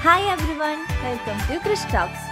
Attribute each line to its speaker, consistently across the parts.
Speaker 1: Hi everyone, welcome to Krish Talks.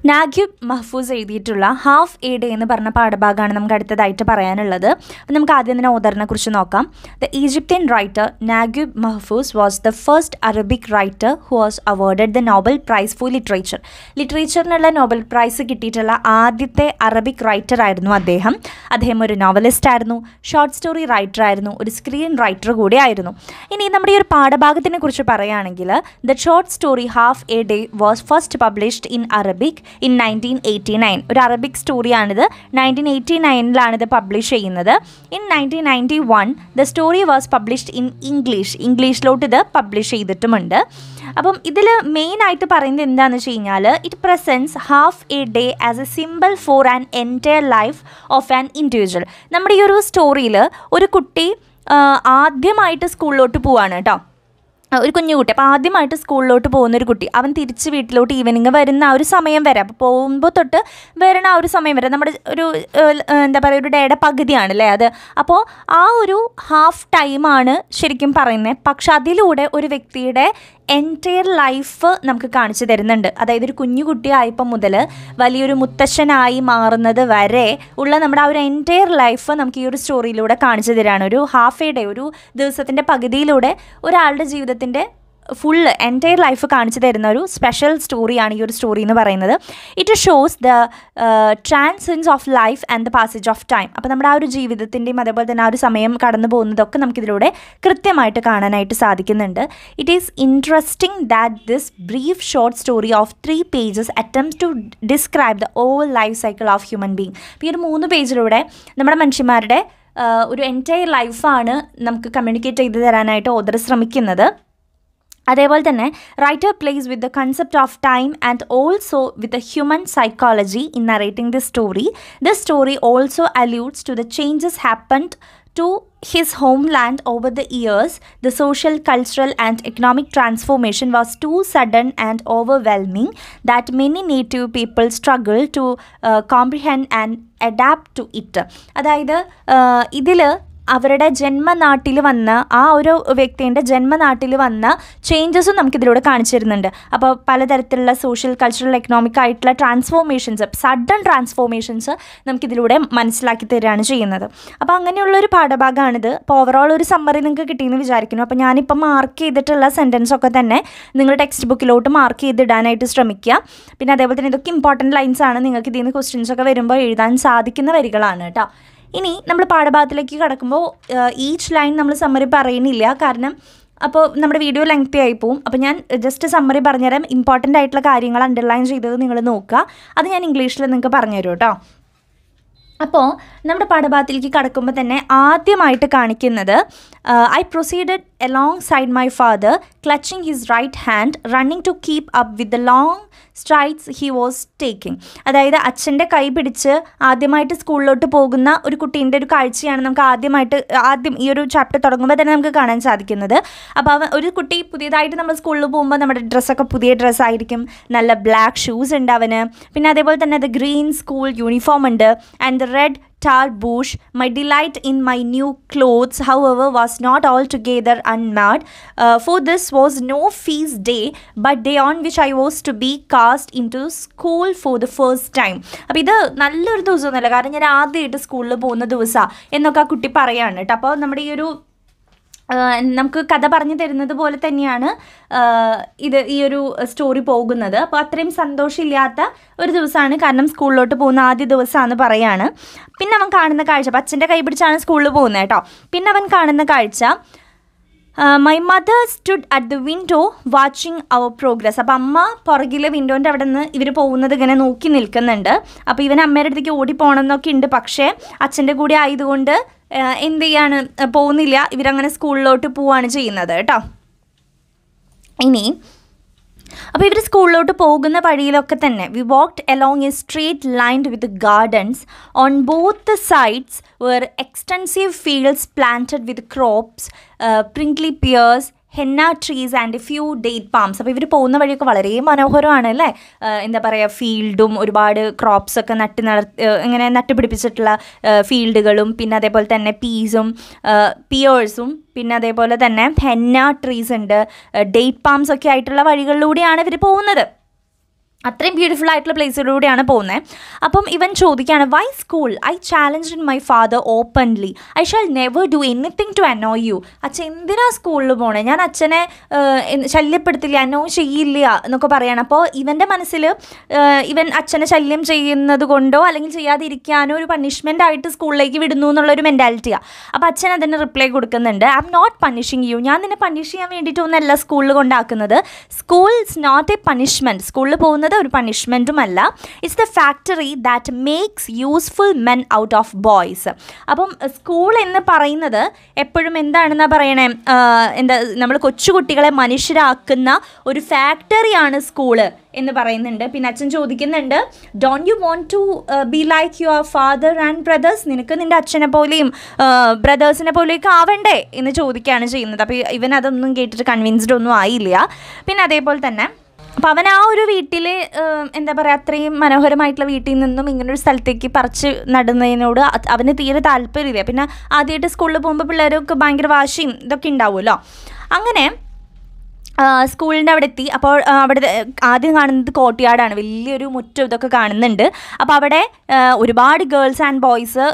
Speaker 1: Naguib Mahfouz എഴുതിയിട്ടുള്ള half a day എന്ന് പറഞ്ഞ പാഠഭാഗമാണ് നമുക്ക് അടുത്തതായിട്ട് പറയാനുള്ളത്. അപ്പോൾ നമുക്ക് ആദ്യം തന്നെ ഓദറിനെ കുറിച്ച് നോക്കാം. The Egyptian writer Naguib Mahfouz was the first Arabic writer who was awarded the Nobel prize for literature. ലിറ്ററേച്ചറിനുള്ള നോബൽ പ്രൈസ് കിട്ടിയിട്ടുള്ള ആദ്യത്തെ അറബിക് റൈറ്റർ ആയിരുന്നു അദ്ദേഹം. അദ്ദേഹം ഒരു നോവലിസ്റ്റ് ആയിരുന്നു, ഷോർട്ട് സ്റ്റോറി റൈറ്റർ ആയിരുന്നു, ഒരു സ്ക്രീൻ റൈറ്റർ കൂടി ആയിരുന്നു. ഇനി നമ്മുടെ ഈ ഒരു പാഠഭാഗത്തിനെ കുറിച്ച് പറയുകയാണെങ്കിൽ the short story half a day was first published in Arabic in 1989. ഒരു അറബിക് സ്റ്റോറിയാണിത്. 1989 പബ്ലിഷ് ചെയ്യുന്നത്. In 1991 the story was published in ഇംഗ്ലീഷിലോട്ട് ഇത് പബ്ലിഷ് ചെയ്തിട്ടുമുണ്ട്. അപ്പം ഇതിൽ മെയിനായിട്ട് പറയുന്നത് എന്താണെന്ന് വെച്ച് കഴിഞ്ഞാൽ it presence half a day as A simple for an entire life of an individual. നമ്മുടെ ഈ ഒരു സ്റ്റോറിയിൽ ഒരു കുട്ടി ആദ്യമായിട്ട് സ്കൂളിലോട്ട് പോവാണ് കേട്ടോ, ഒരു കുഞ്ഞുകുട്ടി. അപ്പോൾ ആദ്യമായിട്ട് സ്കൂളിലോട്ട് പോകുന്നൊരു കുട്ടി, അവൻ തിരിച്ച് വീട്ടിലോട്ട് ഈവനിങ് വരുന്ന ആ ഒരു സമയം വരെ, അപ്പോൾ പോകുമ്പോൾ തൊട്ട് വരുന്ന ആ ഒരു സമയം വരെ നമ്മുടെ ഒരു എന്താ പറയുക ഒരു ഡേയുടെ പകുതിയാണല്ലേ അത്. അപ്പോൾ ആ ഒരു ഹാഫ് ടൈമാണ് ശരിക്കും പറയുന്നത്. പക്ഷെ അതിലൂടെ ഒരു വ്യക്തിയുടെ എൻറ്റയർ ലൈഫ് നമുക്ക് കാണിച്ചു തരുന്നുണ്ട്. അതായത് ഒരു കുഞ്ഞു കുട്ടിയായപ്പോൾ മുതൽ വലിയൊരു മുത്തശ്ശനായി മാറുന്നത് വരെ ഉള്ള നമ്മുടെ ആ ഒരു എൻറ്റയർ ലൈഫ് നമുക്ക് ഈ ഒരു സ്റ്റോറിയിലൂടെ കാണിച്ചു തരാണ്. ഒരു ഹാഫ് എ ഡേ, ഒരു ദിവസത്തിൻ്റെ പകുതിയിലൂടെ ഒരാളുടെ ജീവിതത്തിൻ്റെ ഫുൾ എൻറ്റയർ ലൈഫ് കാണിച്ചു തരുന്ന ഒരു സ്പെഷ്യൽ സ്റ്റോറിയാണ് ഈ ഒരു സ്റ്റോറി എന്ന് പറയുന്നത്. It shows the transcends of life and the passage of time. അപ്പോൾ നമ്മുടെ ആ ഒരു ജീവിതത്തിൻ്റെയും അതേപോലെ തന്നെ ആ ഒരു സമയം കടന്നു പോകുന്നതൊക്കെ നമുക്കിതിലൂടെ കൃത്യമായിട്ട് കാണാനായിട്ട് സാധിക്കുന്നുണ്ട്. It is interesting that this brief short story of 3 pages attempt to describe the all life cycle of human being. അപ്പോൾ ഈ ഒരു 3 പേജിലൂടെ നമ്മുടെ മനുഷ്യന്മാരുടെ ഒരു എൻറ്റയർ ലൈഫാണ് നമുക്ക് കമ്മ്യൂണിക്കേറ്റ് ചെയ്ത് തരാനായിട്ട് ഓദർ ശ്രമിക്കുന്നത്. അതേപോലെ തന്നെ writer plays with the concept of time and also with the human psychology in narrating this story. This story also alludes to the changes happened to his homeland over the years. The social, cultural and economic transformation was too sudden and overwhelming that many native people struggle to comprehend and adapt to it. അതായത് ഇതിൽ അവരുടെ ജന്മനാട്ടിൽ വന്ന ആ ഒരു വ്യക്തിൻ്റെ ജന്മനാട്ടിൽ വന്ന ചേഞ്ചസും നമുക്കിതിലൂടെ കാണിച്ചു തരുന്നുണ്ട്. അപ്പോൾ പലതരത്തിലുള്ള സോഷ്യൽ, കൾച്ചറൽ, എക്കണോമിക് ആയിട്ടുള്ള ട്രാൻസ്ഫോർമേഷൻസ്, സഡൻ ട്രാൻസ്ഫോർമേഷൻസ് നമുക്കിതിലൂടെ മനസ്സിലാക്കി തരികയാണ് ചെയ്യുന്നത്. അപ്പോൾ അങ്ങനെയുള്ളൊരു പാഠഭാഗമാണിത്. അപ്പോൾ ഓവറോൾ ഒരു സമ്മറി നിങ്ങൾക്ക് കിട്ടിയെന്ന് വിചാരിക്കുന്നു. അപ്പോൾ ഞാനിപ്പോൾ മാർക്ക് ചെയ്തിട്ടുള്ള സെൻറ്റൻസൊക്കെ തന്നെ നിങ്ങൾ ടെക്സ്റ്റ് ബുക്കിലോട്ട് മാർക്ക് ചെയ്തിടാനായിട്ട് ശ്രമിക്കുക. പിന്നെ അതേപോലെ തന്നെ ഇതൊക്കെ ഇമ്പോർട്ടൻറ്റ് ലൈൻസാണ്. നിങ്ങൾക്ക് ഇതിൽ നിന്ന് ക്വസ്റ്റ്യൻസൊക്കെ വരുമ്പോൾ എഴുതാൻ സാധിക്കുന്ന വരികളാണ് കേട്ടോ. ഇനി നമ്മൾ പാഠഭാഗത്തിലേക്ക് കടക്കുമ്പോൾ ഈച്ച് ലൈൻ നമ്മൾ സമ്മറി പറയുന്നില്ല, കാരണം അപ്പോൾ നമ്മുടെ വീഡിയോ ലെങ്തി ആയി പോവും. അപ്പോൾ ഞാൻ ജസ്റ്റ് സമ്മറി പറഞ്ഞുതരാം. ഇമ്പോർട്ടൻ്റ് ആയിട്ടുള്ള കാര്യങ്ങൾ അണ്ടർലൈൻ ചെയ്തത് നിങ്ങൾ നോക്കുക. അത് ഞാൻ ഇംഗ്ലീഷിൽ നിങ്ങൾക്ക് പറഞ്ഞുതരും കേട്ടോ. അപ്പോൾ നമ്മുടെ പാഠഭാഗത്തിലേക്ക് കടക്കുമ്പോൾ തന്നെ ആദ്യമായിട്ട് കാണിക്കുന്നത് I proceeded alongside my father clutching his right hand running to keep up with the long strides he was taking. അതായത് അച്ഛൻ്റെ കൈ പിടിച്ച് ആദ്യമായിട്ട് സ്കൂളിലോട്ട് പോകുന്ന ഒരു കുട്ടീൻ്റെ ഒരു കാഴ്ചയാണ് നമുക്ക് ആദ്യം ഈ ഒരു ചാപ്റ്റർ തുടങ്ങുമ്പോൾ തന്നെ നമുക്ക് കാണാൻ സാധിക്കുന്നത്. അപ്പോൾ ഒരു കുട്ടി പുതിയതായിട്ട് നമ്മൾ സ്കൂളിൽ പോകുമ്പോൾ നമ്മുടെ ഡ്രസ്സൊക്കെ പുതിയ ഡ്രസ്സായിരിക്കും, നല്ല ബ്ലാക്ക് ഷൂസ് ഉണ്ട് അവന്, പിന്നെ അതേപോലെ തന്നെ അത് ഗ്രീൻ സ്കൂൾ യൂണിഫോം ഉണ്ട് and the red tar bush. My delight in my new clothes, however, was not altogether unmarred, for this was no feast day, but day on which I was to be cast into school for the first time. അപ്പോൾ ഇത് നല്ലൊരു ദിവസമൊന്നുമല്ല, കാരണം ഞാൻ ആദ്യമായിട്ട് സ്കൂളിൽ പോകുന്ന ദിവസമാണ് എന്നൊക്കെ ആ കുട്ടി പറയാണ് കേട്ടോ. അപ്പോൾ നമ്മുടെ ഈ ഒരു നമുക്ക് കഥ പറഞ്ഞു തരുന്നത് പോലെ തന്നെയാണ് ഈ ഒരു സ്റ്റോറി പോകുന്നത്. അപ്പോൾ അത്രയും സന്തോഷമില്ലാത്ത ഒരു ദിവസമാണ്, കാരണം സ്കൂളിലോട്ട് പോകുന്ന ആദ്യ ദിവസമാണെന്ന് പറയാണ്. പിന്നെ അവൻ കാണുന്ന കാഴ്ച, അപ്പം അച്ഛൻ്റെ കൈ പിടിച്ചാണ് സ്കൂളിൽ പോകുന്നത് കേട്ടോ. പിന്നെ അവൻ കാണുന്ന കാഴ്ച my mother stood at the window watching our progress. അപ്പോൾ അമ്മ പുറകിലെ വിൻഡോൻ്റെ അവിടെ നിന്ന് ഇവർ പോകുന്നത് ഇങ്ങനെ നോക്കി നിൽക്കുന്നുണ്ട്. അപ്പോൾ ഇവൻ അമ്മയുടെ അടുത്തേക്ക് ഓടിപ്പോകണം എന്നൊക്കെ ഉണ്ട്, പക്ഷേ അച്ഛൻ്റെ കൂടെ ആയതുകൊണ്ട് എന്ത് ചെയ്യാണ്, പോകുന്നില്ല. ഇവരങ്ങനെ സ്കൂളിലോട്ട് പോവുകയാണ് ചെയ്യുന്നത് കേട്ടോ. ഇനി അപ്പോൾ ഇവർ സ്കൂളിലോട്ട് പോകുന്ന വഴിയിലൊക്കെ തന്നെ we walked along a street lined with gardens on both the sides were extensive fields planted with crops, prickly pears, henna trees and few date palms. അപ്പോൾ ഇവർ പോകുന്ന വഴിയൊക്കെ വളരെ മനോഹരമാണ് അല്ലേ. എന്താ പറയുക, ഫീൽഡും ഒരുപാട് ക്രോപ്സൊക്കെ ഇങ്ങനെ നട്ടുപിടിപ്പിച്ചിട്ടുള്ള ഫീൽഡുകളും പിന്നെ അതേപോലെ തന്നെ പിയേഴ്സും പിന്നെ അതേപോലെ തന്നെ ഹെന്ന ട്രീസ് ഉണ്ട്, ഡേറ്റ് പാംസ് ഒക്കെ ആയിട്ടുള്ള വഴികളിലൂടെയാണ് ഇവർ പോകുന്നത്. അത്രയും ബ്യൂട്ടിഫുൾ ആയിട്ടുള്ള പ്ലേസിലൂടെയാണ് പോകുന്നത്. അപ്പം ഇവൻ ചോദിക്കുകയാണ്, why school? I challenge my father openly. I shall never do anything to annoy you. അച്ഛൻ എന്തിനാ സ്കൂളിൽ പോകണേ? ഞാൻ അച്ഛനെ ശല്യപ്പെടുത്തില്ല, അനോയ് ചെയ്യില്ല എന്നൊക്കെ പറയണം. അപ്പോൾ ഇവൻ്റെ മനസ്സിൽ ഇവൻ അച്ഛനെ ശല്യം ചെയ്യുന്നത് കൊണ്ടോ അല്ലെങ്കിൽ ചെയ്യാതിരിക്കാനോ ഒരു പണിഷ്മെൻ്റ് ആയിട്ട് സ്കൂളിലേക്ക് വിടുന്നു എന്നുള്ളൊരു മെൻറ്റാലിറ്റിയാണ്. അപ്പോൾ അച്ഛൻ അതിന് റിപ്ലൈ കൊടുക്കുന്നുണ്ട്, I am not punishing you. ഞാൻ നിന്നെ പണിഷ് ചെയ്യാൻ വേണ്ടിയിട്ടൊന്നല്ല സ്കൂളിൽ കൊണ്ടാക്കുന്നത്. School is not a punishment. സ്കൂളിൽ പോകുന്നത് ഒരു പണിഷ്മെൻറ്റും അല്ല. It's the factory that makes useful men out of boys. അപ്പം സ്കൂൾ എന്ന് പറയുന്നത് എപ്പോഴും എന്താണെന്നാ പറയണേ, നമ്മൾ കൊച്ചുകുട്ടികളെ മനുഷ്യരാക്കുന്ന ഒരു ഫാക്ടറിയാണ് സ്കൂള് എന്ന് പറയുന്നുണ്ട്. പിന്നെ അച്ഛൻ ചോദിക്കുന്നുണ്ട്, don't you want to be like your father and brothers? നിനക്ക് നിൻ്റെ അച്ഛനെ പോലെയും ബ്രദേഴ്സിനെ പോലെയൊക്കെ ആവണ്ടേ എന്ന് ചോദിക്കുകയാണ് ചെയ്യുന്നത്. അപ്പോൾ ഇവൻ അതൊന്നും കേട്ടിട്ട് കൺവിൻസ്ഡ് ഒന്നും ആയില്ല. പിന്നെ അതേപോലെ തന്നെ അപ്പോൾ അവൻ ആ ഒരു വീട്ടിൽ എന്താ പറയുക, അത്രയും മനോഹരമായിട്ടുള്ള വീട്ടിൽ നിന്നും ഇങ്ങനൊരു സ്ഥലത്തേക്ക് പറിച്ച് നടുന്നതിനോട് അവന് തീരെ താല്പര്യമില്ല. പിന്നെ ആദ്യമായിട്ട് സ്കൂളിൽ പോകുമ്പോൾ പിള്ളേരൊക്കെ ഭയങ്കര വാശിയും ഇതൊക്കെ ഉണ്ടാവുമല്ലോ. അങ്ങനെ സ്കൂളിൻ്റെ അവിടെ എത്തി. അപ്പോൾ അവിടെ ആദ്യം കാണുന്നത് കോർട്ട്യാർഡാണ്, വലിയൊരു മുറ്റം ഇതൊക്കെ കാണുന്നുണ്ട്. അപ്പോൾ അവിടെ ഒരുപാട് ഗേൾസ് ആൻഡ് ബോയ്സ്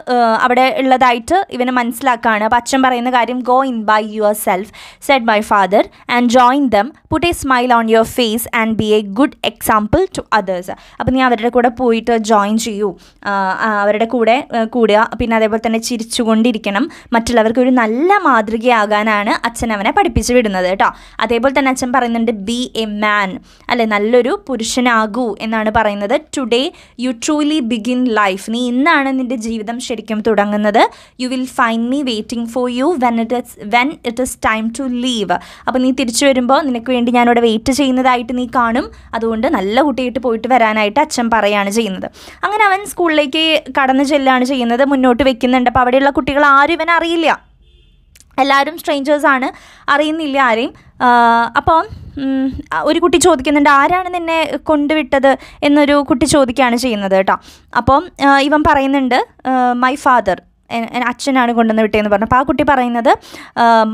Speaker 1: അവിടെ ഉള്ളതായിട്ട് ഇവന് മനസ്സിലാക്കുകയാണ്. അപ്പോൾ അച്ഛൻ പറയുന്ന കാര്യം, go in by yourself said my father and join them, put a smile on your face and be a good example to others. അപ്പോൾ നീ അവരുടെ കൂടെ പോയിട്ട് ജോയിൻ ചെയ്യൂ, അവരുടെ കൂടെ കൂടുക, പിന്നെ അതേപോലെ തന്നെ ചിരിച്ചുകൊണ്ടിരിക്കണം, മറ്റുള്ളവർക്ക് ഒരു നല്ല മാതൃകയാകാനാണ് അച്ഛൻ അവനെ പഠിപ്പിച്ച് വിടുന്നത് കേട്ടോ. അതേപോലെ തന്നെ അച്ഛൻ പറയുന്നുണ്ട്, ബി എ മാൻ, അല്ലെ, നല്ലൊരു പുരുഷനാകൂ എന്നാണ് പറയുന്നത്. Today you truly begin life. നീ ഇന്നാണ് നിൻ്റെ ജീവിതം ശരിക്കും തുടങ്ങുന്നത്. You will find me waiting for you when it is time to leave. അപ്പോൾ നീ തിരിച്ചു വരുമ്പോൾ നിനക്ക് വേണ്ടി ഞാനിവിടെ വെയിറ്റ് ചെയ്യുന്നതായിട്ട് നീ കാണും. അതുകൊണ്ട് നല്ല കുട്ടിയായിട്ട് പോയിട്ട് വരാനായിട്ട് അച്ഛൻ പറയുകയാണ് ചെയ്യുന്നത്. അങ്ങനെ അവൻ സ്കൂളിലേക്ക് കടന്നു ചെല്ലുകയാണ് ചെയ്യുന്നത്, മുന്നോട്ട് വെക്കുന്നുണ്ട്. അപ്പോൾ അവിടെയുള്ള കുട്ടികൾ ആരും ഇവൻ അറിയില്ല, എല്ലാവരും സ്ട്രേഞ്ചേഴ്സാണ്, അറിയുന്നില്ല ആരെയും. അപ്പോൾ ഒരു കുട്ടി ചോദിക്കുന്നുണ്ട്, ആരാണ് നിന്നെ കൊണ്ടുവിട്ടത് എന്നൊരു കുട്ടി ചോദിക്കുകയാണ് ചെയ്യുന്നത് കേട്ടോ. അപ്പം ഇവൻ പറയുന്നുണ്ട്, മൈ ഫാദർ, അച്ഛനാണ് കൊണ്ടുവന്ന് വിട്ടതെന്ന് പറഞ്ഞു. അപ്പോൾ ആ കുട്ടി പറയുന്നത്,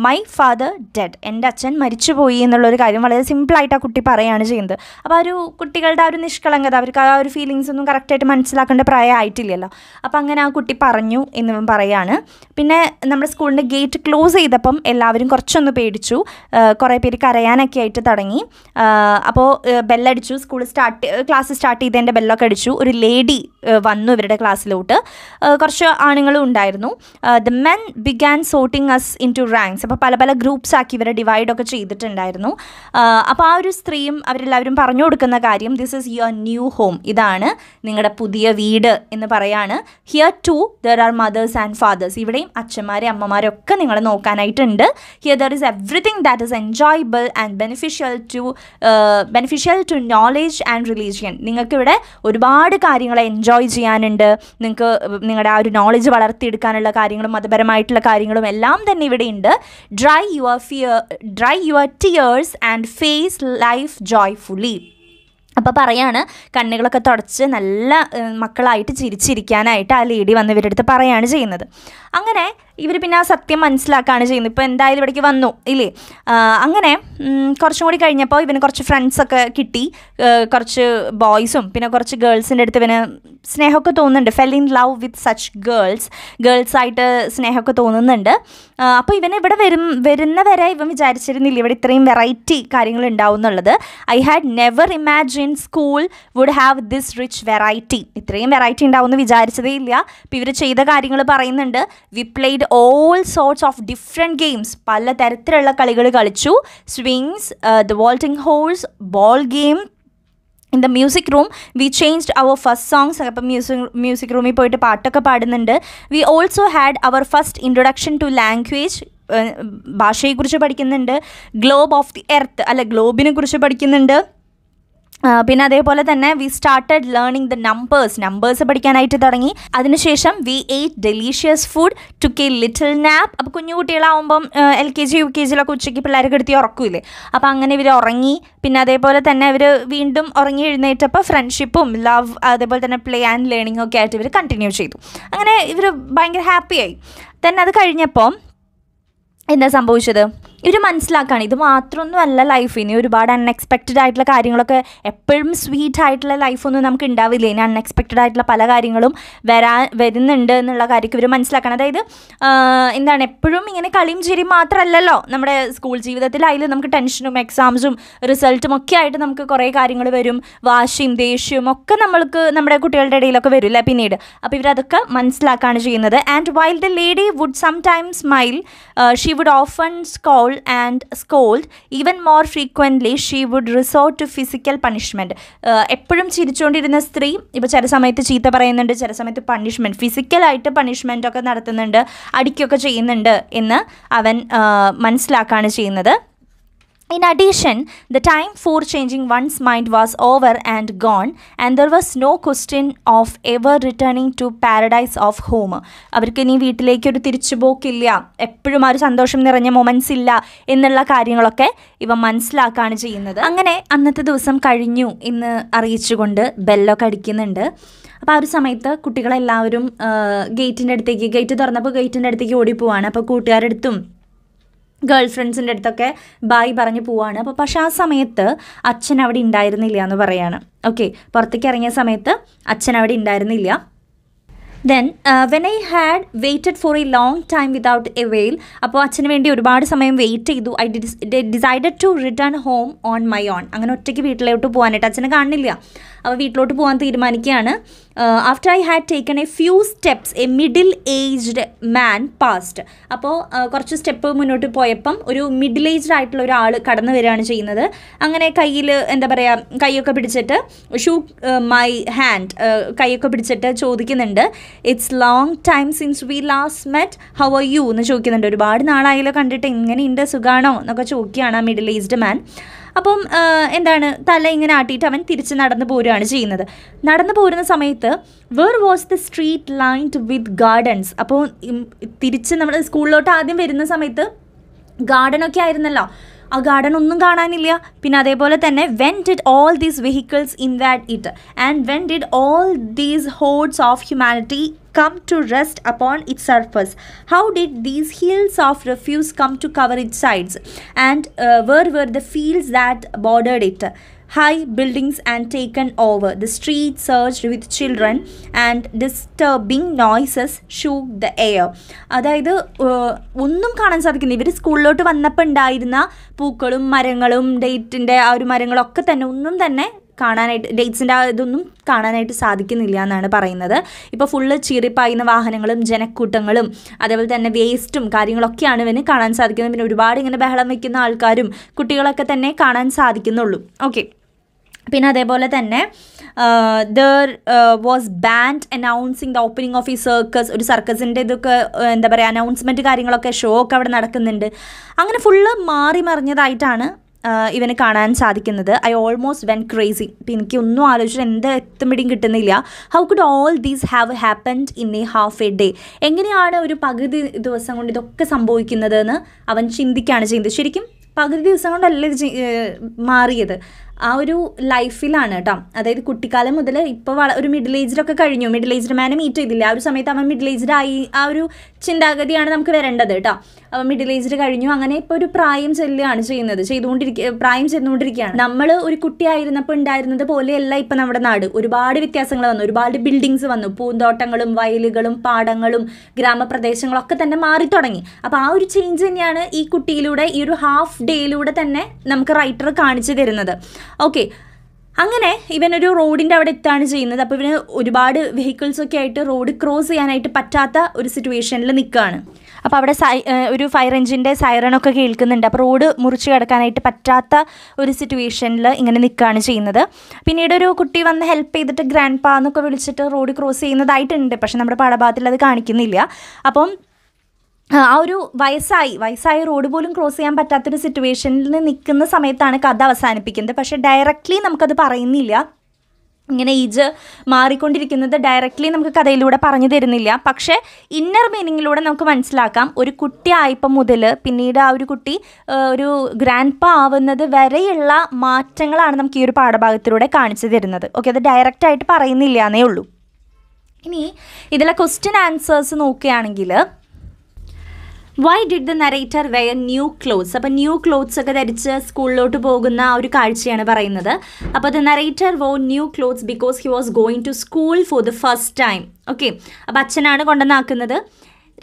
Speaker 1: മൈ ഫാദർ ഡെഡ്, എൻ്റെ അച്ഛൻ മരിച്ചുപോയി എന്നുള്ളൊരു കാര്യം വളരെ സിമ്പിളായിട്ട് ആ കുട്ടി പറയുകയാണ് ചെയ്യുന്നത്. അപ്പോൾ ആ ഒരു കുട്ടികളുടെ ആ ഒരു നിഷ്കളങ്കത, അവർക്ക് ആ ഒരു ഫീലിങ്സ് ഒന്നും കറക്റ്റായിട്ട് മനസ്സിലാക്കേണ്ട പ്രായമായിട്ടില്ലല്ലോ. അപ്പോൾ അങ്ങനെ ആ കുട്ടി പറഞ്ഞു എന്ന് പറയുകയാണ്. പിന്നെ നമ്മുടെ സ്കൂളിൻ്റെ ഗേറ്റ് ക്ലോസ് ചെയ്തപ്പം എല്ലാവരും കുറച്ചൊന്ന് പേടിച്ചു, കുറേ പേര് കരയാനൊക്കെ ആയിട്ട് തുടങ്ങി. അപ്പോൾ ബെല്ലടിച്ചു, ക്ലാസ് സ്റ്റാർട്ട് ചെയ്തതിൻ്റെ ബെല്ലൊക്കെ അടിച്ചു. ഒരു ലേഡി വന്നു ഇവരുടെ ക്ലാസ്സിലോട്ട്, കുറച്ച് ആണുങ്ങളും ഉണ്ടായിരുന്നു. The men began sorting us into ranks. അപ്പോൾ പല പല ഗ്രൂപ്പ്സ് ആക്കി ഇവരെ ഡിവൈഡൊക്കെ ചെയ്തിട്ടുണ്ടായിരുന്നു. അപ്പോൾ ആ ഒരു സ്ത്രീയും അവരെല്ലാവരും പറഞ്ഞു കൊടുക്കുന്ന കാര്യം, this is your new home, ഇതാണ് നിങ്ങളുടെ പുതിയ വീട് എന്ന് പറയാണ്. Here too there are mothers and fathers, ഇവിടെയും അച്ഛന്മാരെ അമ്മമാരൊക്കെ നിങ്ങളെ നോക്കാനായിട്ടുണ്ട്. Here there is everything that is enjoyable and beneficial to knowledge and religion. നിങ്ങൾക്കിവിടെ ഒരുപാട് കാര്യങ്ങൾ എൻജോയ് ചെയ്യാനുണ്ട്. നിങ്ങൾക്ക് നിങ്ങളുടെ ആ ഒരു നോളേജ് വളർത്തിയെടുക്കാനുള്ള കാര്യങ്ങളും മതപരമായിട്ടുള്ള കാര്യങ്ങളും എല്ലാം തന്നെ ഇവിടെയുണ്ട്. Dry your tears and face life joyfully. അപ്പോൾ പറയാണ്, കണ്ണുകളൊക്കെ തുടച്ച് നല്ല മക്കളായിട്ട് ചിരിച്ചിരിക്കാനായിട്ട് ആ ലേഡി വന്ന് ഇവരുടെ അടുത്ത് പറയുകയാണ് ചെയ്യുന്നത്. അങ്ങനെ ഇവർ പിന്നെ ആ സത്യം മനസ്സിലാക്കുകയാണ് ചെയ്യുന്നത്. ഇപ്പോൾ എന്തായാലും ഇവിടേക്ക് വന്നു ഇല്ലേ. അങ്ങനെ കുറച്ചും കൂടി കഴിഞ്ഞപ്പോൾ ഇവന് കുറച്ച് ഫ്രണ്ട്സൊക്കെ കിട്ടി, കുറച്ച് ബോയ്സും പിന്നെ കുറച്ച് ഗേൾസിൻ്റെ അടുത്ത് ഇവന് സ്നേഹമൊക്കെ തോന്നുന്നുണ്ട്. Fell in love with such ഗേൾസായിട്ട് സ്നേഹമൊക്കെ തോന്നുന്നുണ്ട്. അപ്പോൾ ഇവന് ഇവിടെ വരുന്നവരെ ഇവൻ വിചാരിച്ചിരുന്നില്ല ഇവിടെ ഇത്രയും വെറൈറ്റി കാര്യങ്ങൾ ഉണ്ടാവും എന്നുള്ളത്. I had never imagined school would have this rich variety. ഇത്രയും വെറൈറ്റി ഉണ്ടാവും എന്ന് വിചാരിച്ചതേ ഇല്ല. അപ്പോൾ ഇവർ ചെയ്ത കാര്യങ്ങൾ പറയുന്നുണ്ട്. We played all sorts of different games, പല തരത്തിലുള്ള കളികൾ കളിച്ചു. swings, the vaulting horse, ball game. in the music room we changed our first songs. അപ്പം മ്യൂസിക് റൂമിൽ പോയിട്ട് പാട്ടൊക്കെ പാടുന്നുണ്ട്. we also had our first introduction to language, ഭാഷയെക്കുറിച്ച് പഠിക്കുന്നുണ്ട്. ഗ്ലോബ് ഓഫ് ദി എർത്ത്, അല്ല ഗ്ലോബിനെ കുറിച്ച് പഠിക്കുന്നുണ്ട്. പിന്നെ അതേപോലെ തന്നെ we started learning the numbers പഠിക്കാനായിട്ട് തുടങ്ങി. അതിനുശേഷം we ate delicious food, took a little nap. അപ്പോൾ കുഞ്ഞു കുട്ടികളാവുമ്പം LKG UKGയിലൊക്കെ ഉച്ചയ്ക്ക് പിള്ളേർ കിടത്തി ഉറക്കൂലേ, അപ്പോൾ അങ്ങനെ ഇവർ ഉറങ്ങി. പിന്നെ അതേപോലെ തന്നെ ഇവർ വീണ്ടും ഉറങ്ങി എഴുന്നേറ്റപ്പോൾ ഫ്രണ്ട്ഷിപ്പും ലവ് അതേപോലെ തന്നെ പ്ലേ ആൻഡ് ലേണിംഗ് ഒക്കെ ആയിട്ട് ഇവർ കണ്ടിന്യൂ ചെയ്തു. അങ്ങനെ ഇവർ ഭയങ്കര ഹാപ്പിയായി. തന്നെ അത് കഴിഞ്ഞപ്പോൾ എന്താ സംഭവിച്ചത്, ഇവർ മനസ്സിലാക്കുകയാണ് ഇത് മാത്രമൊന്നും അല്ല ലൈഫ്, ഇനി ഒരുപാട് അൺഎക്സ്പെക്റ്റഡ് ആയിട്ടുള്ള കാര്യങ്ങളൊക്കെ, എപ്പോഴും സ്വീറ്റ് ആയിട്ടുള്ള ലൈഫൊന്നും നമുക്ക് ഉണ്ടാവില്ല, ഇനി അൺഎക്സ്പെക്റ്റഡ് ആയിട്ടുള്ള പല കാര്യങ്ങളും വരുന്നുണ്ട് എന്നുള്ള കാര്യമൊക്കെ ഇവർ മനസ്സിലാക്കണം. അതായത് എന്താണ്, എപ്പോഴും ഇങ്ങനെ കളിയും ചിരിയും മാത്രമല്ലല്ലോ നമ്മുടെ സ്കൂൾ ജീവിതത്തിലായാലും നമുക്ക് ടെൻഷനും എക്സാംസും റിസൾട്ടും ഒക്കെ ആയിട്ട് നമുക്ക് കുറേ കാര്യങ്ങൾ വരും, വാശിയും ദേഷ്യവും ഒക്കെ നമ്മൾക്ക് നമ്മുടെ കുട്ടികളുടെ ഇടയിലൊക്കെ വരും അല്ലേ പിന്നീട്. അപ്പോൾ ഇവരതൊക്കെ മനസ്സിലാക്കുകയാണ് ചെയ്യുന്നത്. And while the lady would sometime smile, she would often and scold. Even more frequently she would resort to physical punishment. എപ്പോഴും ചിരിച്ചുകൊണ്ടിരുന്ന സ്ത്രീ ഇപ്പോൾ ചില സമയത്ത് ചീത്ത പറയുന്നുണ്ട്, ചില സമയത്ത് പണിഷ്മെൻറ്റ്, ഫിസിക്കലായിട്ട് പണിഷ്മെൻ്റ് ഒക്കെ നടത്തുന്നുണ്ട്, അടിക്കുകയൊക്കെ ചെയ്യുന്നുണ്ട് എന്ന് അവൻ മനസ്സിലാക്കുകയാണ് ചെയ്യുന്നത്. In addition, the time for changing one's mind was over and gone, and there was no question of ever returning to paradise of home. അവർക്ക് ഇനി വീട്ടിലേക്കൊരു തിരിച്ചുപോക്കില്ല, എപ്പോഴും ആ ഒരു സന്തോഷം നിറഞ്ഞ മൊമെൻറ്റ്സ് ഇല്ല എന്നുള്ള കാര്യങ്ങളൊക്കെ ഇവ മനസ്സിലാക്കുകയാണ് ചെയ്യുന്നത്. അങ്ങനെ അന്നത്തെ ദിവസം കഴിഞ്ഞു എന്ന് അറിയിച്ചുകൊണ്ട് ബെല്ലൊക്കെ അടിക്കുന്നുണ്ട്. അപ്പോൾ ആ ഒരു സമയത്ത് കുട്ടികളെല്ലാവരും ഗേറ്റ് തുറന്നപ്പോൾ ഗേറ്റിൻ്റെ അടുത്തേക്ക് ഓടിപ്പോവാണ്. അപ്പോൾ കൂട്ടുകാരുടെ അടുത്തും ഗേൾ ഫ്രണ്ട്സിൻ്റെ അടുത്തൊക്കെ ബായ് പറഞ്ഞ് പോവാണ്. അപ്പോൾ പക്ഷേ ആ സമയത്ത് അച്ഛൻ അവിടെ ഉണ്ടായിരുന്നില്ല എന്ന് പറയാണ്. ഓക്കെ, പുറത്തേക്ക് ഇറങ്ങിയ സമയത്ത് അച്ഛൻ അവിടെ ഉണ്ടായിരുന്നില്ല. Then when I had waited for a long time without avail, അപ്പോൾ അച്ഛന് വേണ്ടി ഒരുപാട് സമയം വെയിറ്റ് ചെയ്തു. I decided to return home on my own. അങ്ങനെ ഒറ്റയ്ക്ക് വീട്ടിലോട്ട് പോകാനായിട്ട് അച്ഛനെ കാണുന്നില്ല, അപ്പോൾ വീട്ടിലോട്ട് പോകാൻ തീരുമാനിക്കുകയാണ്. After I had taken a few steps a middle aged man passed. അപ്പോൾ കുറച്ച് സ്റ്റെപ്പ് മുന്നോട്ട് പോയപ്പം ഒരു മിഡിൽ ഏജ്ഡ് ആയിട്ടുള്ള ഒരാൾ കടന്നു വരികയാണ് ചെയ്യുന്നത്. അങ്ങനെ കയ്യിൽ എന്താ പറയുക, കൈയൊക്കെ പിടിച്ചിട്ട് മൈ ഹാൻഡ്, കൈയൊക്കെ പിടിച്ചിട്ട് ചോദിക്കുന്നുണ്ട്, it's long time since we last met, how are you എന്ന് ചോദിക്കുന്നുണ്ട്. ഒരുപാട് നാളായാലോ കണ്ടിട്ട്, എങ്ങനെയുണ്ട്, സുഖാണോ എന്നൊക്കെ ചോദിക്കുകയാണ് ആ മിഡിൽ ഏജ്ഡ് മാൻ. അപ്പം എന്താണ്, തല ഇങ്ങനെ ആട്ടിയിട്ട് അവൻ തിരിച്ച് നടന്നു പോരുകയാണ് ചെയ്യുന്നത്. നടന്നു പോരുന്ന സമയത്ത് where was the street lined with gardens. അപ്പോൾ തിരിച്ച് നമ്മൾ സ്കൂളിലോട്ട് ആദ്യം വരുന്ന സമയത്ത് ഗാർഡനൊക്കെ ആയിരുന്നല്ലോ, ആ ഗാർഡൻ ഒന്നും കാണാനില്ല. പിന്നെ അതേപോലെ തന്നെ when did all these vehicles invade it, and when did all these hordes of humanity come to rest upon its surface? How did these hills of refuse come to cover its sides? And where were the fields that bordered it? High buildings and taken over. The streets surged with children and disturbing noises shook the air. അതായത് ഒന്നും കാണാൻ സാധിക്കുന്നില്ല. ഇവർ സ്കൂളിലോട്ട് വന്നപ്പോൾ ഉണ്ടായിരുന്ന പൂക്കളും മരങ്ങളും ഡേറ്റിൻ്റെ ആ ഒരു മരങ്ങളൊക്കെ തന്നെ ഒന്നും തന്നെ കാണാനായിട്ട്, ഡേറ്റ്സിൻ്റെ ഇതൊന്നും കാണാനായിട്ട് സാധിക്കുന്നില്ല എന്നാണ് പറയുന്നത്. ഇപ്പോൾ ഫുള്ള് ചീറിപ്പായുന്ന വാഹനങ്ങളും ജനക്കൂട്ടങ്ങളും അതേപോലെ തന്നെ വേസ്റ്റും കാര്യങ്ങളൊക്കെയാണ് ഇവന് കാണാൻ സാധിക്കുന്നത്. പിന്നെ ഒരുപാട് ഇങ്ങനെ ബഹളം വയ്ക്കുന്ന ആൾക്കാരും കുട്ടികളൊക്കെ തന്നെ കാണാൻ സാധിക്കുന്നുള്ളൂ. ഓക്കെ, പിന്നെ അതേപോലെ തന്നെ there was band announcing the opening of ഈ സർക്കസ്. ഒരു സർക്കസിൻ്റെ ഇതൊക്കെ എന്താ പറയുക, അനൗൺസ്മെൻറ്റ് കാര്യങ്ങളൊക്കെ, ഷോ ഒക്കെ അവിടെ നടക്കുന്നുണ്ട്. അങ്ങനെ ഫുള്ള് മാറി മറിഞ്ഞതായിട്ടാണ് ഇവന് കാണാൻ സാധിക്കുന്നത്. I almost when crazy. ഇപ്പം എനിക്ക് ഒന്നും ആലോചിച്ചിട്ട് എന്താ എത്തുമ്പോഴും കിട്ടുന്നില്ല. How could all these have happened in A half a day? എങ്ങനെയാണ് ഒരു പകുതി ദിവസം കൊണ്ട് ഇതൊക്കെ സംഭവിക്കുന്നത് എന്ന് അവൻ ചിന്തിക്കുകയാണ് ചെയ്യുന്നത്. ശരിക്കും പകുതി ദിവസം കൊണ്ടല്ല ഇത് മാറിയത്, ആ ഒരു ലൈഫിലാണ് കേട്ടോ. അതായത് കുട്ടിക്കാലം മുതൽ ഇപ്പോൾ ഒരു മിഡിൽ ഏജിലൊക്കെ കഴിഞ്ഞു, മിഡിൽ ഏജ്ഡ് മാനെ മീറ്റ് ചെയ്തില്ല, ആ ഒരു സമയത്ത് അവൻ മിഡിൽ ഏജ്ഡ് ആയി, ആ ഒരു ചിന്താഗതിയാണ് നമുക്ക് വരേണ്ടത് കേട്ടോ. അവൻ മിഡിൽ ഏജ്ഡ് കഴിഞ്ഞു, അങ്ങനെ ഇപ്പോൾ ഒരു പ്രായം ചെല്ലുകയാണ് പ്രായം ചെന്നുകൊണ്ടിരിക്കുകയാണ്. നമ്മൾ ഒരു കുട്ടിയായിരുന്നപ്പോൾ ഉണ്ടായിരുന്നത് പോലെയല്ല ഇപ്പം നമ്മുടെ നാട്. ഒരുപാട് വ്യത്യാസങ്ങൾ വന്നു, ഒരുപാട് ബിൽഡിങ്സ് വന്നു, പൂന്തോട്ടങ്ങളും വയലുകളും പാടങ്ങളും ഗ്രാമപ്രദേശങ്ങളൊക്കെ തന്നെ മാറി തുടങ്ങി. അപ്പോൾ ആ ഒരു ചേഞ്ച് തന്നെയാണ് ഈ കുട്ടിയിലൂടെ, ഈ ഒരു ഹാഫ് ഡേയിലൂടെ തന്നെ നമുക്ക് റൈറ്റർ കാണിച്ചു തരുന്നത്. ഓക്കെ, അങ്ങനെ ഇവനൊരു റോഡിൻ്റെ അവിടെ എത്താണ് ചെയ്യുന്നത്. അപ്പോൾ ഇവന് ഒരുപാട് വെഹിക്കിൾസൊക്കെ ആയിട്ട് റോഡ് ക്രോസ് ചെയ്യാനായിട്ട് പറ്റാത്ത ഒരു സിറ്റുവേഷനിൽ നിൽക്കുകയാണ്. അപ്പോൾ അവിടെ ഒരു ഫയർ എഞ്ചിൻ്റെ സൈറണൊക്കെ കേൾക്കുന്നുണ്ട്. അപ്പോൾ റോഡ് മുറിച്ച് കിടക്കാനായിട്ട് പറ്റാത്ത ഒരു സിറ്റുവേഷനിൽ ഇങ്ങനെ നിൽക്കുകയാണ് ചെയ്യുന്നത്. പിന്നീട് ഒരു കുട്ടി വന്ന് ഹെൽപ്പ് ചെയ്തിട്ട് ഗ്രാൻഡ് പാ എന്നൊക്കെ വിളിച്ചിട്ട് റോഡ് ക്രോസ് ചെയ്യുന്നതായിട്ടുണ്ട്, പക്ഷെ നമ്മുടെ പാഠഭാഗത്തിൽ അത് കാണിക്കുന്നില്ല. അപ്പം ആ ഒരു വയസ്സായി റോഡ് പോലും ക്രോസ് ചെയ്യാൻ പറ്റാത്തൊരു സിറ്റുവേഷനിൽ നിൽക്കുന്ന സമയത്താണ് കഥ അവസാനിപ്പിക്കുന്നത്. പക്ഷേ ഡയറക്റ്റ്ലി നമുക്കത് പറയുന്നില്ല. ഇങ്ങനെ ഏജ് മാറിക്കൊണ്ടിരിക്കുന്നത് ഡയറക്റ്റ്ലി നമുക്ക് കഥയിലൂടെ പറഞ്ഞു തരുന്നില്ല. പക്ഷേ ഇന്നർ മീനിങ്ങിലൂടെ നമുക്ക് മനസ്സിലാക്കാം, ഒരു കുട്ടി ആയപ്പം മുതൽ പിന്നീട് ആ ഒരു കുട്ടി ഒരു ഗ്രാൻഡ് പാ ആവുന്നത് വരെയുള്ള മാറ്റങ്ങളാണ് നമുക്ക് ഈ ഒരു പാഠഭാഗത്തിലൂടെ കാണിച്ചു തരുന്നത്. ഓക്കെ, അത് ഡയറക്റ്റായിട്ട് പറയുന്നില്ല എന്നേ ഉള്ളൂ. ഇനി ഇതിലെ ക്വസ്റ്റ്യൻ ആൻസേഴ്സ് നോക്കുകയാണെങ്കിൽ, why did the narrator wear new clothes? അപ്പോൾ ന്യൂ ക്ലോത്ത്സ് ഒക്കെ ധരിച്ച് സ്കൂളിലോട്ട് പോകുന്ന ആ ഒരു കാഴ്ചയാണ് പറയുന്നത്. അപ്പോൾ the narrator wore new clothes because he was going to school for the first time. Okay, അപ്പോൾ അച്ഛനാണ് കൊണ്ടുവന്നാക്കുന്നത്.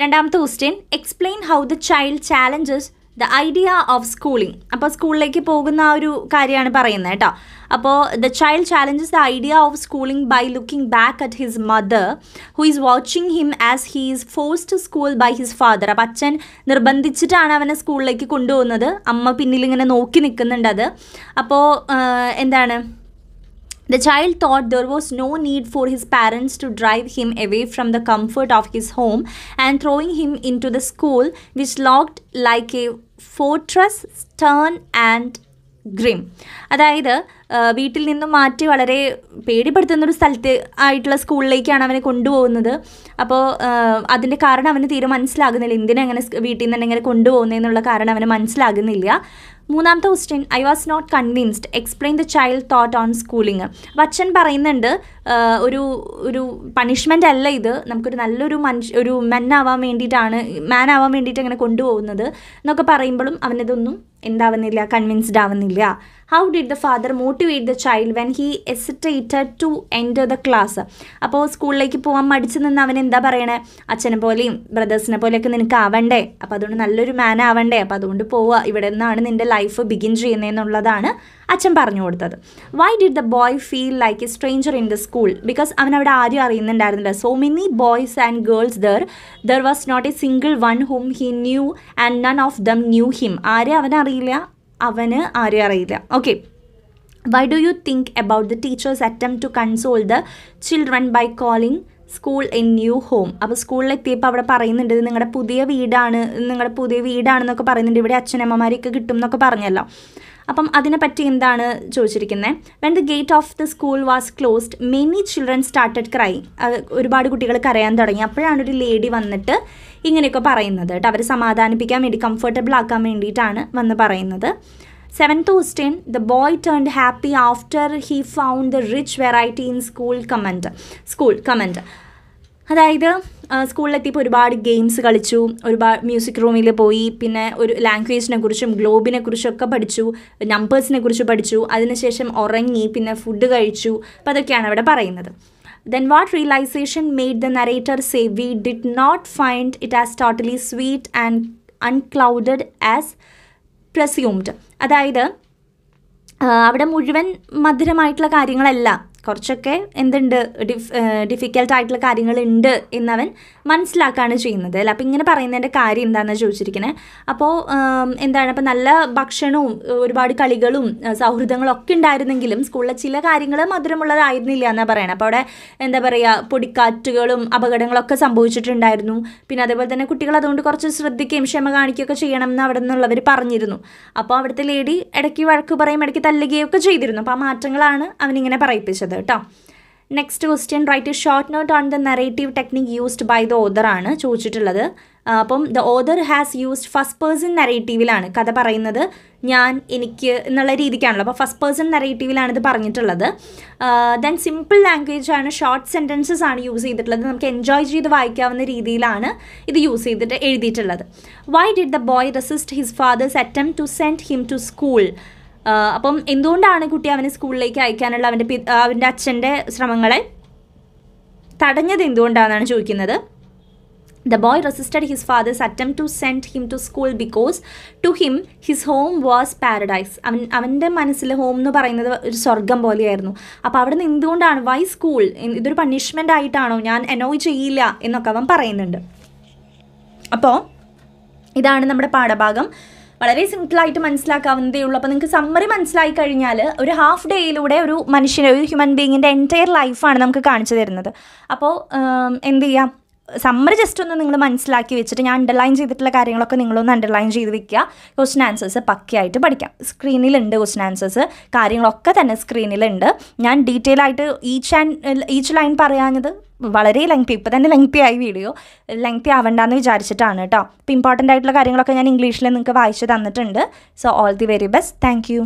Speaker 1: രണ്ടാമത്തെ question, explain how the child challenges the idea of schooling. അപ്പോൾ സ്കൂളിലേക്ക് പോകുന്ന ആ ഒരു കാര്യമാണ് പറയുന്നത് കേട്ടോ. അപ്പോൾ the child challenges the idea of schooling by looking back at his mother who is watching him as he is forced to school by his father. അപ്പോൾ അച്ഛൻ നിർബന്ധിച്ചിട്ടാണ് അവനെ സ്കൂളിലേക്ക് കൊണ്ടുപോകുന്നത്. അമ്മ പിന്നിൽ ഇങ്ങനെ നോക്കി നിൽക്കുന്നുണ്ട് അത്. അപ്പോൾ എന്താണ്, the child thought there was no need for his parents to drive him away from the comfort of his home and throwing him into the school which looked like a fortress, stern and grim. അതായത് വീട്ടിൽ നിന്നും മാറ്റി വളരെ പേടിപ്പെടുത്തുന്നൊരു സ്ഥലത്ത് ആയിട്ടുള്ള സ്കൂളിലേക്കാണ് അവനെ കൊണ്ടുപോകുന്നത്. അപ്പോൾ അതിൻ്റെ കാരണം അവന് തീരെ മനസ്സിലാകുന്നില്ല, എന്തിനങ്ങനെ വീട്ടിൽ നിന്ന് എങ്ങനെ കൊണ്ടുപോകുന്നതെന്നുള്ള കാരണം അവന് മനസ്സിലാകുന്നില്ല. മൂന്നാമത്തെ question, I was not convinced, explain the child thought on schooling. അപ്പോൾ അച്ഛൻ പറയുന്നുണ്ട്, ഒരു പണിഷ്മെൻ്റ് അല്ല ഇത്, നമുക്കൊരു നല്ലൊരു ഒരു മാൻ ആവാൻ വേണ്ടിയിട്ട് അങ്ങനെ കൊണ്ടുപോകുന്നത് എന്നൊക്കെ പറയുമ്പോഴും അവനതൊന്നും എന്താവുന്നില്ല, കൺവിൻസ്ഡ് ആവുന്നില്ല. How did the father motivate the child when he hesitated to enter the class? അപ്പോൾ സ്കൂളിലേക്ക് പോകാൻ മടിച്ചു നിന്ന് അവൻ എന്താ പറയണേ, അച്ഛനെ പോലെയും ബ്രദേഴ്സിനെ പോലെയൊക്കെ നിനക്ക് ആവണ്ടേ, അപ്പോൾ അതുകൊണ്ട് നല്ലൊരു മാൻ ആവണ്ടേ, അപ്പോൾ അതുകൊണ്ട് പോവുക, ഇവിടെ നിന്നാണ് നിൻ്റെ ലൈഫ് ബിഗിൻ ചെയ്യുന്നതെന്നുള്ളതാണ് അച്ഛൻ പറഞ്ഞു കൊടുത്തത്. Why did the boy feel like a stranger in the school? Because അവൻ അവിടെ ആരും അറിയുന്നുണ്ടായിരുന്നില്ല. So many boys and girls there was not a single one whom he knew and none of them knew him. ആരെ അവനറിയില്ല, അവന് ആരെയും അറിയില്ല. Okay, why do you think about the teachers attempt to console the children by calling school a new home? അപ്പോൾ സ്കൂളിലെത്തിയപ്പോൾ അവിടെ പറയുന്നുണ്ട്, ഇത് നിങ്ങളുടെ പുതിയ വീടാണെന്നൊക്കെ പറയുന്നുണ്ട്, ഇവിടെ അച്ഛനമ്മമാരെയൊക്കെ കിട്ടും എന്നൊക്കെ പറഞ്ഞല്ലോ. അപ്പം അതിനെപ്പറ്റി എന്താണ് ചോദിച്ചിരിക്കുന്നത്? When the gate of the school was closed many children started cry. ഒരുപാട് കുട്ടികൾ കരയാൻ തുടങ്ങി. അപ്പോഴാണ് ഒരു ലേഡി വന്നിട്ട് ഇങ്ങനെയൊക്കെ പറയുന്നത് കേട്ടോ. അവരെ സമാധാനിപ്പിക്കാൻ വേണ്ടി, കംഫർട്ടബിൾ ആക്കാൻ വേണ്ടിയിട്ടാണ് വന്ന് പറയുന്നത്. Seventh question, the boy turned happy after he found the rich variety in school comment. അതായത് സ്കൂളിലെത്തിയപ്പോൾ ഒരുപാട് ഗെയിംസ് കളിച്ചു, ഒരുപാട് മ്യൂസിക് റൂമിൽ പോയി, പിന്നെ ഒരു ലാംഗ്വേജിനെ കുറിച്ചും ഗ്ലോബിനെ കുറിച്ചൊക്കെ പഠിച്ചു, നമ്പേഴ്സിനെ കുറിച്ച് പഠിച്ചു, അതിനുശേഷം ഉറങ്ങി, പിന്നെ ഫുഡ് കഴിച്ചു. അപ്പോൾ അതൊക്കെയാണ് അവിടെ പറയുന്നത്. Then what realization made the narrator say we did not find it as totally sweet and unclouded as presumed? അതായത് അവിടെ മുഴുവൻ മധുരമായിട്ടുള്ള കാര്യങ്ങളല്ല, കുറച്ചൊക്കെ എന്തുണ്ട്, ഡിഫിക്കൽട്ടായിട്ടുള്ള കാര്യങ്ങളുണ്ട് എന്നവൻ മനസ്സിലാക്കുകയാണ് ചെയ്യുന്നത് അല്ല. അപ്പോൾ ഇങ്ങനെ പറയുന്നതിൻ്റെ കാര്യം എന്താണെന്ന് ചോദിച്ചിരിക്കുന്നത്. അപ്പോൾ എന്താണ്, അപ്പോൾ നല്ല ഭക്ഷണവും ഒരുപാട് കളികളും സൗഹൃദങ്ങളും ഒക്കെ ഉണ്ടായിരുന്നെങ്കിലും സ്കൂളിലെ ചില കാര്യങ്ങൾ മധുരമുള്ളതായിരുന്നില്ല എന്നാണ് പറയണത്. അപ്പോൾ അവിടെ എന്താ പറയുക, പൊടിക്കാറ്റുകളും അപകടങ്ങളൊക്കെ സംഭവിച്ചിട്ടുണ്ടായിരുന്നു. പിന്നെ അതേപോലെ തന്നെ കുട്ടികൾ അതുകൊണ്ട് കുറച്ച് ശ്രദ്ധിക്കുകയും ക്ഷമ കാണിക്കുകയൊക്കെ ചെയ്യണം എന്ന് അവിടെ നിന്നുള്ളവർ പറഞ്ഞിരുന്നു. അപ്പോൾ അവിടുത്തെ ലേഡി ഇടയ്ക്ക് വഴക്ക് പറയും, ഇടയ്ക്ക് തല്ലുകയും ഒക്കെ ചെയ്തിരുന്നു. അപ്പോൾ ആ മാറ്റങ്ങളാണ് അവനിങ്ങനെ പറയിപ്പിച്ചത് കേട്ടോ. Next question, write a short note on the narrative technique used by the author ആണ് ചോദിച്ചിട്ടുള്ളത്. അപ്പം the author has used first person നറേറ്റീവിലാണ് കഥ പറയുന്നത്, ഞാൻ, എനിക്ക് എന്നുള്ള രീതിക്കാണല്ലോ. അപ്പോൾ ഫസ്റ്റ് പേഴ്സൺ നറേറ്റീവിലാണ് ഇത് പറഞ്ഞിട്ടുള്ളത്. ദെൻ സിമ്പിൾ ലാംഗ്വേജ് ആണ്, ഷോർട്ട് സെൻറ്റൻസസ് ആണ് യൂസ് ചെയ്തിട്ടുള്ളത്. നമുക്ക് എൻജോയ് ചെയ്ത് വായിക്കാവുന്ന രീതിയിലാണ് ഇത് യൂസ് ചെയ്തിട്ട് എഴുതിയിട്ടുള്ളത്. Why did the boy resist his father's attempt to send him to school? അപ്പം എന്തുകൊണ്ടാണ് കുട്ടി അവനെ സ്കൂളിലേക്ക് അയക്കാനുള്ള അവൻ്റെ അച്ഛൻ്റെ ശ്രമങ്ങളെ തടഞ്ഞത് എന്തുകൊണ്ടാണെന്നാണ് ചോദിക്കുന്നത്. The boy resisted his father's attempt to send him to school because to him his home was paradise. അവൻ്റെ മനസ്സിൽ ഹോം എന്ന് പറയുന്നത് ഒരു സ്വർഗം പോലെയായിരുന്നു. അപ്പോൾ അവിടെ നിന്ന് എന്തുകൊണ്ടാണ് വൈ സ്കൂൾ, ഇതൊരു പണിഷ്മെൻ്റ് ആയിട്ടാണോ, ഞാൻ എനോയ് ചെയ്യില്ല എന്നൊക്കെ അവൻ പറയുന്നുണ്ട്. അപ്പോൾ ഇതാണ് നമ്മുടെ പാഠഭാഗം. വളരെ സിമ്പിളായിട്ട് മനസ്സിലാക്കാവുന്നതേ ഉള്ളൂ. അപ്പോൾ നിങ്ങൾക്ക് സമ്മറി മനസ്സിലായി കഴിഞ്ഞാൽ ഒരു ഹാഫ് ഡേയിലൂടെ ഒരു മനുഷ്യനെ, ഒരു ഹ്യൂമൻ ബീയിങ്ങിൻ്റെ എൻറ്റയർ ലൈഫാണ് നമുക്ക് കാണിച്ചു തരുന്നത്. അപ്പോൾ എന്ത് ചെയ്യാം, സമ്മറി ജസ്റ്റ് ഒന്ന് നിങ്ങൾ മനസ്സിലാക്കി വെച്ചിട്ട് ഞാൻ അണ്ടർലൈൻ ചെയ്തിട്ടുള്ള കാര്യങ്ങളൊക്കെ നിങ്ങളൊന്ന് അണ്ടർലൈൻ ചെയ്ത് വെക്കുക. ക്വസ്റ്റ്യൻ ആൻസേഴ്സ് പക്കയായിട്ട് പഠിക്കാം. സ്ക്രീനിലുണ്ട് ക്വസ്റ്റ്യൻ ആൻസേഴ്സ്, കാര്യങ്ങളൊക്കെ തന്നെ സ്ക്രീനിലുണ്ട്. ഞാൻ ഡീറ്റെയിൽ ആയിട്ട് ഈച്ച് ലൈൻ പറയാഞ്ഞത് വളരെ ലെങ്തി, ഇപ്പോൾ തന്നെ ലെങ്തി ആയി വീഡിയോ, ലെങ്തി ആവണ്ടെന്ന് വിചാരിച്ചിട്ടാണ് കേട്ടോ. ഇപ്പോൾ ഇമ്പോർട്ടൻ്റ് ആയിട്ടുള്ള കാര്യങ്ങളൊക്കെ ഞാൻ ഇംഗ്ലീഷിൽ നിങ്ങൾക്ക് വായിച്ച് തന്നിട്ടുണ്ട്. So all the very best. Thank you.